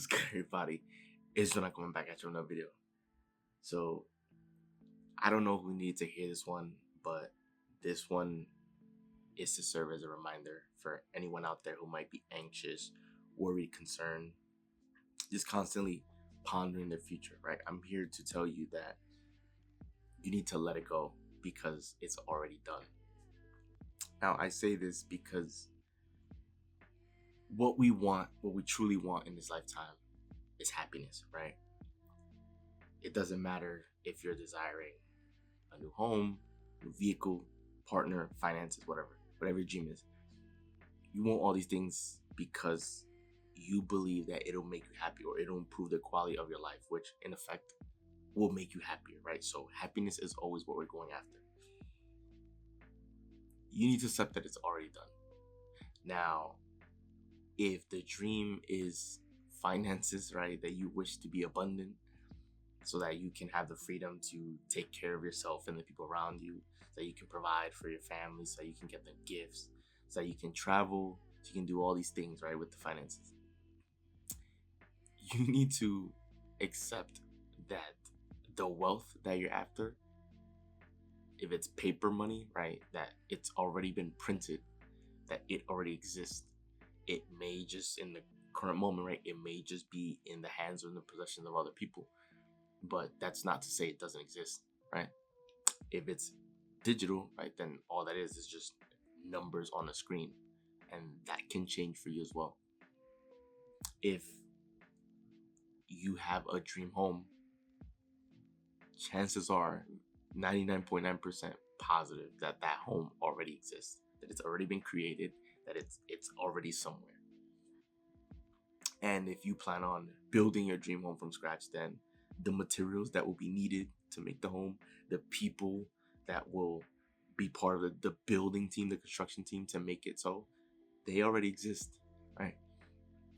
What's good, everybody? It's Jonah coming back at you on another video. So, I don't know who needs to hear this one, but this one is to serve as a reminder for anyone out there who might be anxious, worried, concerned, just constantly pondering their future, right? I'm here to tell you that you need to let it go because it's already done. Now, I say this because what we truly want in this lifetime is happiness, right? It doesn't matter if you're desiring a new home, new vehicle, partner, finances, whatever your dream is. You want all these things because you believe that it'll make you happy or it'll improve the quality of your life, which in effect will make you happier, right? So happiness is always what we're going after. You need to accept that it's already done. Now, if the dream is finances, right, that you wish to be abundant so that you can have the freedom to take care of yourself and the people around you, so that you can provide for your family, so that you can get them gifts, so that you can travel, so you can do all these things, right, with the finances. You need to accept that the wealth that you're after, if it's paper money, right, that it's already been printed, that it already exists. It may just, in the current moment, right, it may just be in the hands or in the possession of other people. But that's not to say it doesn't exist, right? If it's digital, right, then all that is just numbers on a screen. And that can change for you as well. If you have a dream home, chances are 99.9% positive that that home already exists, that it's already been created, that it's already somewhere. And if you plan on building your dream home from scratch, then the materials that will be needed to make the home, the people that will be part of the building team, the construction team to make it so, they already exist, right?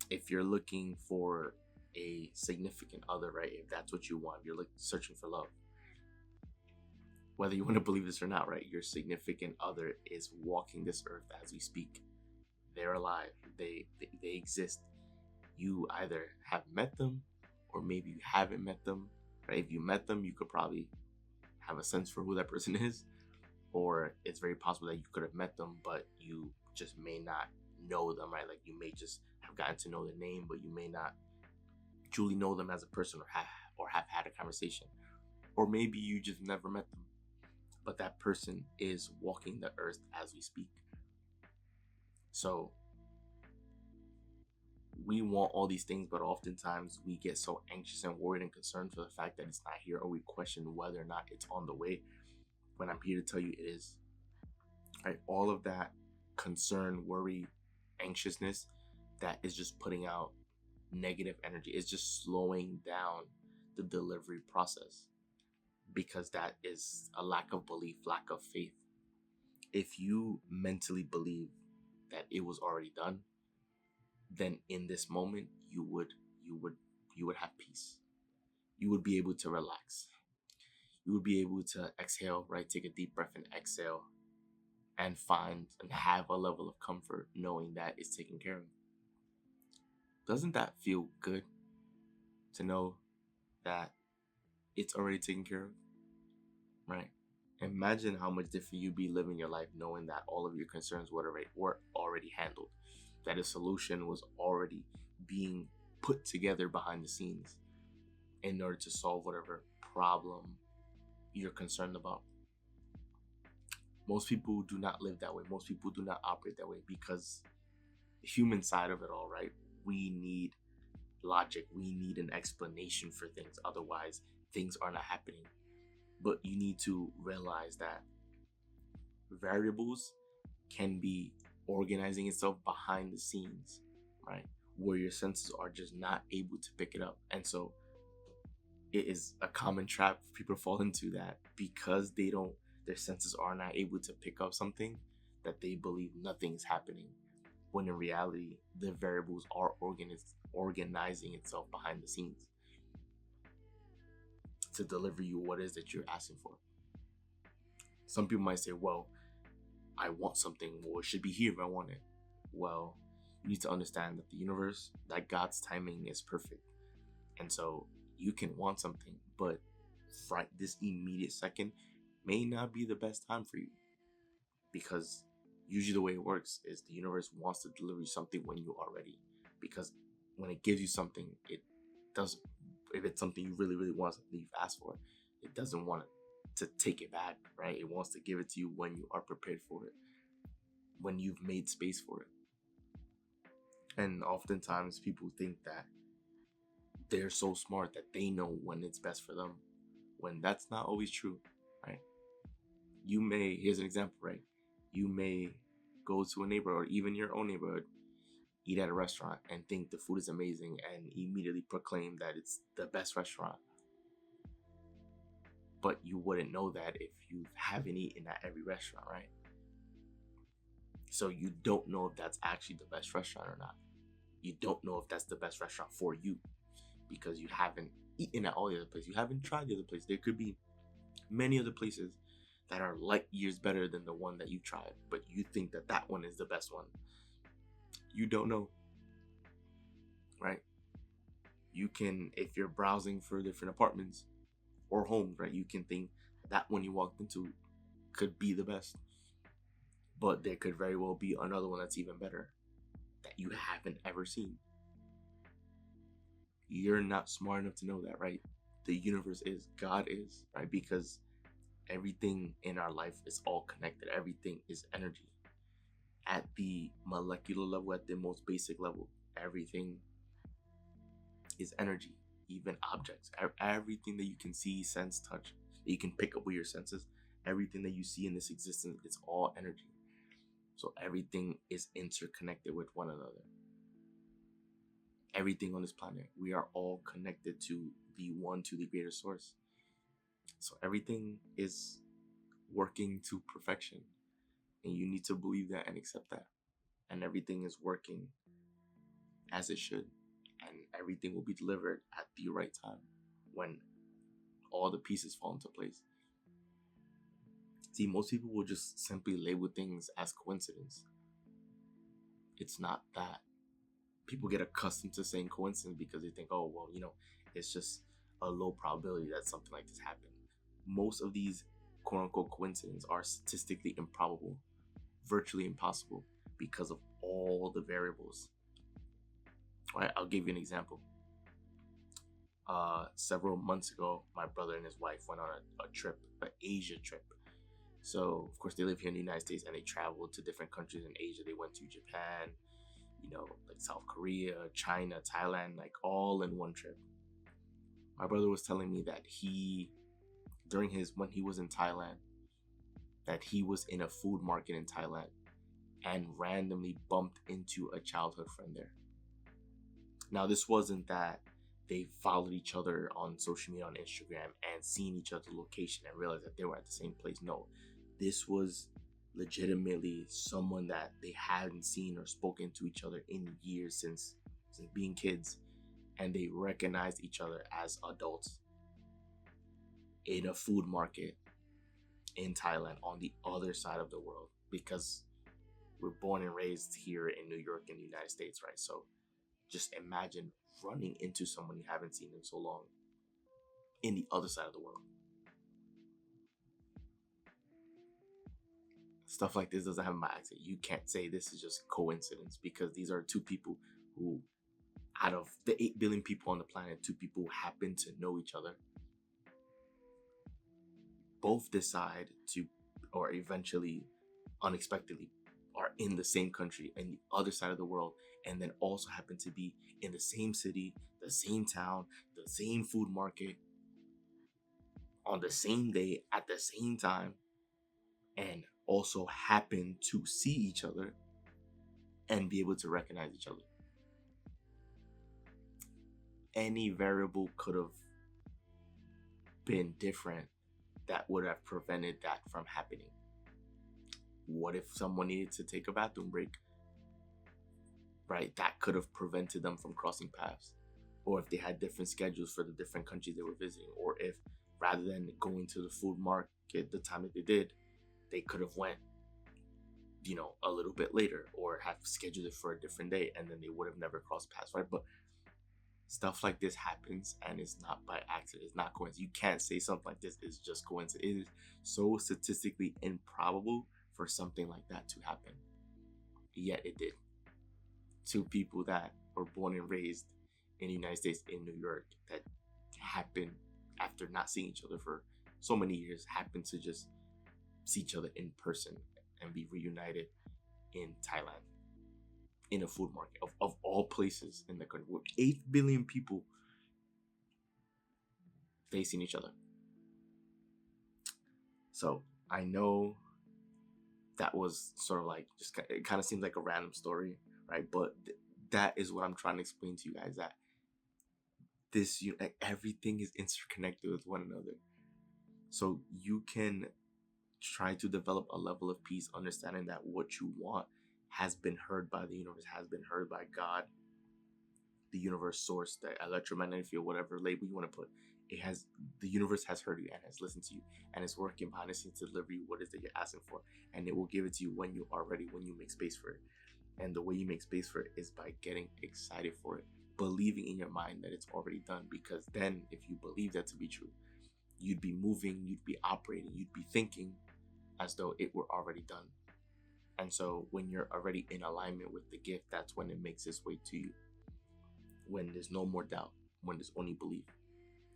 If you're looking for a significant other, right, if that's what you want, you're searching for love, whether you want to believe this or not, right, your significant other is walking this earth as we speak. They're alive. They exist. You either have met them or maybe you haven't met them, right? If you met them, you could probably have a sense for who that person is, or it's very possible that you could have met them, but you just may not know them, right? Like you may just have gotten to know their name, but you may not truly know them as a person or have had a conversation, or maybe you just never met them, but that person is walking the earth as we speak. So we want all these things, but oftentimes we get so anxious and worried and concerned for the fact that it's not here, or we question whether or not it's on the way, when I'm here to tell you it is. Right? All of that concern, worry, anxiousness, that is just putting out negative energy. It's just slowing down the delivery process, because that is a lack of belief, lack of faith. If you mentally believe that it was already done, then in this moment you would have peace. You would be able to relax. You would be able to exhale, right? Take a deep breath and exhale, and find and have a level of comfort knowing that it's taken care of. Doesn't that feel good to know that it's already taken care of, right? Imagine how much different you'd be living your life knowing that all of your concerns were already handled, that a solution was already being put together behind the scenes in order to solve whatever problem you're concerned about. Most people do not live that way. Most people do not operate that way because the human side of it all, right? We need logic. We need an explanation for things. Otherwise, things are not happening. But you need to realize that variables can be organizing itself behind the scenes, right? Where your senses are just not able to pick it up. And so it is a common trap people fall into, that because their senses are not able to pick up something, that they believe nothing's happening, when in reality, the variables are organizing itself behind the scenes to deliver you what it is that you're asking for. Some people might say, well, I want something, well, it should be here if I want it. Well, You need to understand that the universe, that God's timing is perfect. And so you can want something, but right this immediate second may not be the best time for you, because usually the way it works is the universe wants to deliver you something when you are ready. Because when it gives you something, it doesn't, if it's something you really, really want, something you've asked for, it doesn't want to take it back, right? It wants to give it to you when you are prepared for it, when you've made space for it. And oftentimes people think that they're so smart that they know when it's best for them, when that's not always true, right? You may, here's an example, right? You may go to a neighborhood, or even your own neighborhood, eat at a restaurant and think the food is amazing and immediately proclaim that it's the best restaurant. But you wouldn't know that if you haven't eaten at every restaurant, right? So you don't know if that's actually the best restaurant or not. You don't know if that's the best restaurant for you because you haven't eaten at all the other places. You haven't tried the other places. There could be many other places that are light years better than the one that you tried, but you think that that one is the best one. You don't know, right? You can, if you're browsing for different apartments or homes, right, you can think that one you walked into could be the best, but there could very well be another one that's even better that you haven't ever seen. You're not smart enough to know that, right? The universe is, God is, right? Because everything in our life is all connected. Everything is energy. At the molecular level, at the most basic level, everything is energy. Even objects, everything that you can see, sense, touch, that you can pick up with your senses, everything that you see in this existence, it's all energy. So everything is interconnected with one another. Everything on this planet, we are all connected to the one, to the greater source. So everything is working to perfection, and you need to believe that and accept that. And everything is working as it should, and everything will be delivered at the right time when all the pieces fall into place. See, most people will just simply label things as coincidence. It's not that. People get accustomed to saying coincidence because they think, oh, well, it's just a low probability that something like this happened. Most of these quote unquote coincidences are statistically improbable, virtually impossible, because of all the variables. All right, I'll give you an example. Several months ago, my brother and his wife went on a trip, an Asia trip. So, of course, they live here in the United States and they traveled to different countries in Asia. They went to Japan, like South Korea, China, Thailand, like all in one trip. My brother was telling me that when he was in Thailand, that he was in a food market in Thailand and randomly bumped into a childhood friend there. Now, this wasn't that they followed each other on social media, on Instagram, and seen each other's location and realized that they were at the same place. No, this was legitimately someone that they hadn't seen or spoken to each other in years since being kids, and they recognized each other as adults in a food market in Thailand on the other side of the world, because we're born and raised here in New York in the United States, right? So just imagine running into someone you haven't seen in so long in the other side of the world. Stuff like this doesn't happen by accident. You can't say this is just coincidence, because these are two people who, out of the 8 billion people on the planet, 2 people happen to know each other. Both decide to, or eventually, unexpectedly, are in the same country in the other side of the world, and then also happen to be in the same city, the same town, the same food market, on the same day, at the same time, and also happen to see each other and be able to recognize each other. Any variable could have been different that would have prevented that from happening. What if someone needed to take a bathroom break? Right? That could have prevented them from crossing paths. Or if they had different schedules for the different countries they were visiting. Or if, rather than going to the food market the time that they did, they could have went a little bit later, or have scheduled it for a different day, and then they would have never crossed paths, right? But stuff like this happens, and it's not by accident. It's not coincidence. You can't say something like this is just coincidence. It is so statistically improbable for something like that to happen. Yet it did. Two people that were born and raised in the United States, in New York, that happened after not seeing each other for so many years, happened to just see each other in person and be reunited in Thailand, in a food market of all places in the country, with 8 billion people facing each other. So I know that was sort of like, just it kind of seems like a random story, right? But that is what I'm trying to explain to you guys, that this, like, everything is interconnected with one another. So you can try to develop a level of peace, understanding that what you want has been heard by the universe, has been heard by God, the universe, source, the electromagnetic field, whatever label you want to put. The universe has heard you and has listened to you, and is working behind the scenes to deliver you what it is that you're asking for, and it will give it to you when you are ready, when you make space for it. And the way you make space for it is by getting excited for it, believing in your mind that it's already done. Because then, if you believe that to be true, you'd be moving, you'd be operating, you'd be thinking as though it were already done. And so when you're already in alignment with the gift, that's when it makes its way to you. When there's no more doubt, when there's only belief,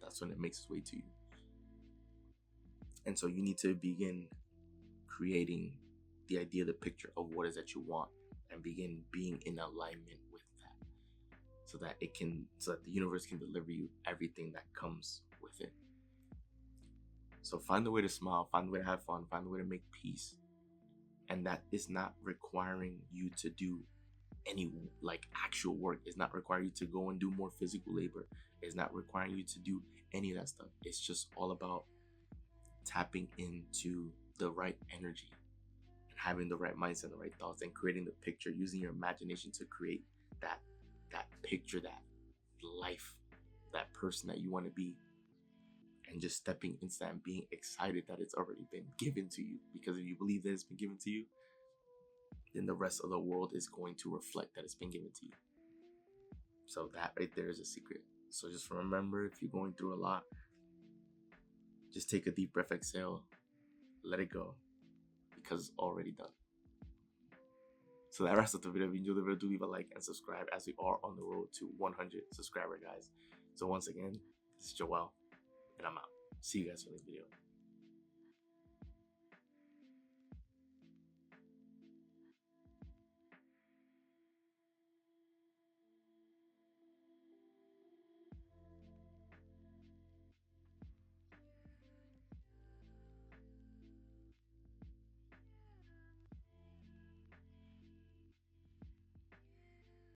that's when it makes its way to you. And so you need to begin creating the idea, the picture of what it is that you want, and begin being in alignment with that, so that the universe can deliver you everything that comes with it. So find the way to smile, find the way to have fun, find the way to make peace. And that is not requiring you to do any actual work. It's not requiring you to go and do more physical labor. It's not requiring you to do any of that stuff. It's just all about tapping into the right energy and having the right mindset, the right thoughts, and creating the picture, using your imagination to create that picture, that life, that person that you want to be, and just stepping into that and being excited that it's already been given to you. Because if you believe that it's been given to you, then the rest of the world is going to reflect that it's been given to you. So that right there is a secret. So just remember, if you're going through a lot, just take a deep breath, exhale, let it go, because it's already done. So that wraps up the video. If you enjoyed the video, do leave a like and subscribe, as we are on the road to 100 subscribers, guys. So once again, this is Joel, and I'm out. See you guys for the next video.